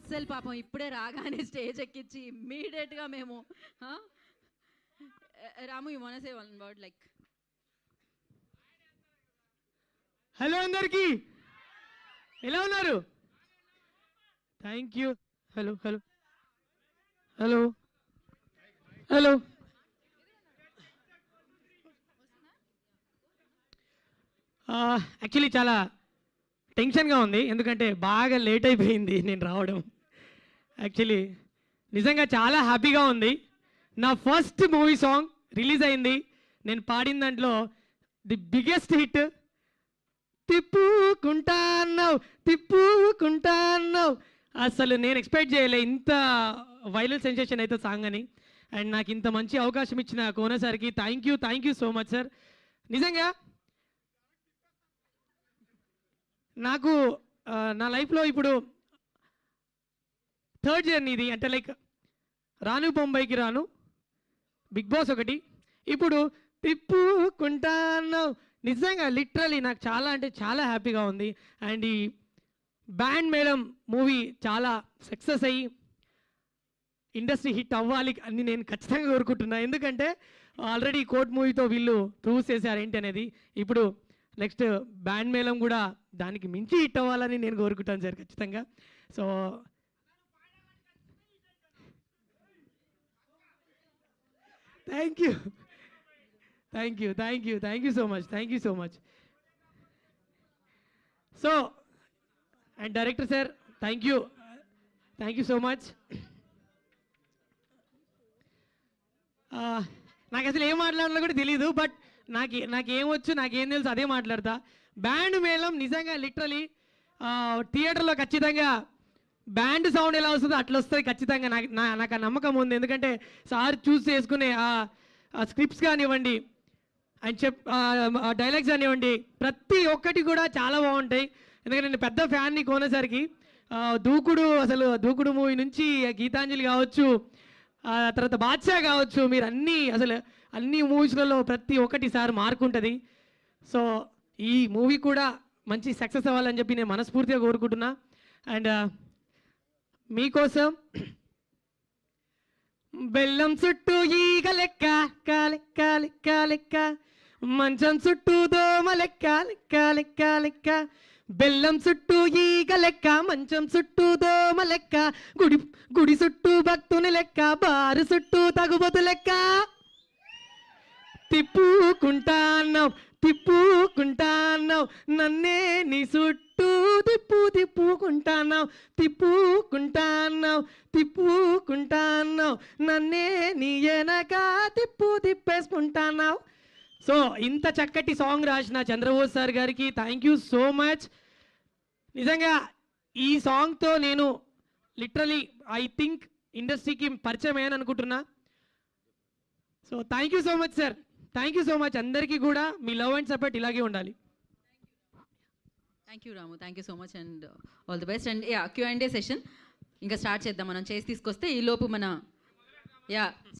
అస్సలు పాపం ఇప్పుడే రాగానే స్టేజ్ ఎక్కించి ఇమ్మీడియట్గా మేము రాము you want say one word like hello అందరికీ ఎలా ఉన్నారు? Thank you. Hello hello hello hello actually చాలా టెన్షన్గా ఉంది, ఎందుకంటే బాగా లేట్ అయిపోయింది నేను రావడం. యాక్చువల్లీ నిజంగా చాలా హ్యాపీగా ఉంది. నా ఫస్ట్ మూవీ సాంగ్ రిలీజ్ అయింది. నేను పాడిన దాంట్లో ది బిగ్గెస్ట్ హిట్ తిప్పుకుంటాన్నావు. అసలు నేను ఎక్స్పెక్ట్ చేయలే ఇంత వైరల్ సెన్సేషన్ అయితే సాంగ్ అని. అండ్ నాకు ఇంత మంచి అవకాశం ఇచ్చిన కోన సార్కి thank you so much sir. నిజంగా నాకు నా లైఫ్లో ఇప్పుడు థర్డ్ జర్నీ ఇది. అంటే లైక్ రాను బొంబాయికి రాను, బిగ్ బాస్ ఒకటి, ఇప్పుడు తిప్పుకుంటాన్నావు. నిజంగా లిటరలీ నాకు చాలా అంటే చాలా హ్యాపీగా ఉంది. అండ్ ఈ బ్యాండ్ మేళం మూవీ చాలా సక్సెస్ అయ్యి ఇండస్ట్రీ హిట్ అవ్వాలి అని నేను ఖచ్చితంగా కోరుకుంటున్నా. ఎందుకంటే ఆల్రెడీ కోర్ట్ మూవీతో వీళ్ళు ప్రూవ్ చేశారు ఏంటి అనేది. ఇప్పుడు నెక్స్ట్ బ్యాండ్ మేళం కూడా దానికి మించి హిట్ అవ్వాలని నేను కోరుకుంటాను సార్ ఖచ్చితంగా. So thank you so much. So and director sir thank you so much. నాకు అసలు ఏం మాట్లాడాలో కూడా తెలియదు, బట్ నాకేమొచ్చు నాకేం తెలుసు అదే మాట్లాడతా. బ్యాండ్ మేళం నిజంగా లిటరలీ థియేటర్లో ఖచ్చితంగా బ్యాండ్ సౌండ్ ఎలా వస్తుందో అట్లా వస్తుంది ఖచ్చితంగా. నాకు ఆ నమ్మకం ఉంది. ఎందుకంటే సార్ చూస్ చేసుకునే ఆ స్క్రిప్ట్స్ కానివ్వండి అండ్ డైలాగ్స్ కానివ్వండి, ప్రతి ఒక్కటి కూడా చాలా బాగుంటాయి. ఎందుకంటే నేను పెద్ద ఫ్యాన్ని కోనేసరికి దూకుడు మూవీ నుంచి గీతాంజలి కావచ్చు, తర్వాత బాద్షా కావచ్చు, మీరు అన్ని మూవీస్లలో ప్రతి ఒక్కటి సార్ మార్క్ ఉంటుంది. సో ఈ మూవీ కూడా మంచి సక్సెస్ అవ్వాలని చెప్పి నేను మనస్ఫూర్తిగా కోరుకుంటున్నా. అండ్ మీకోసం బెల్లం చుట్టూ ఈగ లెక్క లెక్క లెక్క లెక్క, మంచం చుట్టూ దోమ లెక్క లెక్క లెక్క లెక్క, బెల్లం చుట్టూ ఈగ లెక్క మంచం చుట్టూ దోమ లెక్క, గుడి చుట్టూ భక్తుని లెక్క, బారు చుట్టూ తగుబోతు లెక్క, తిప్పుకుంటాన్నావు నన్నే నీ చుట్టూ తిప్పుకుంటాన్నావు నన్నే నీ వెనక తిప్పేసుకుంటాన్నావు. సో ఇంత చక్కటి సాంగ్ రాసిన చంద్రబోస్ సార్ గారికి థ్యాంక్ యూ సో మచ్. నిజంగా ఈ సాంగ్తో నేను లిటరలీ ఐ థింక్ ఇండస్ట్రీకి పరిచయం అయ్యాను అనుకుంటున్నా. So thank you so much sir, thank you so much. అందరికీ కూడా మీ లవ్ అండ్ సపోర్ట్ ఇలాగే ఉండాలి. Thank you Ramu, thank you so much and all the best. And Q&A session ఇంకా స్టార్ట్ చేద్దాం. మనం చేసి తీసుకొస్తే ఈ లోపు మన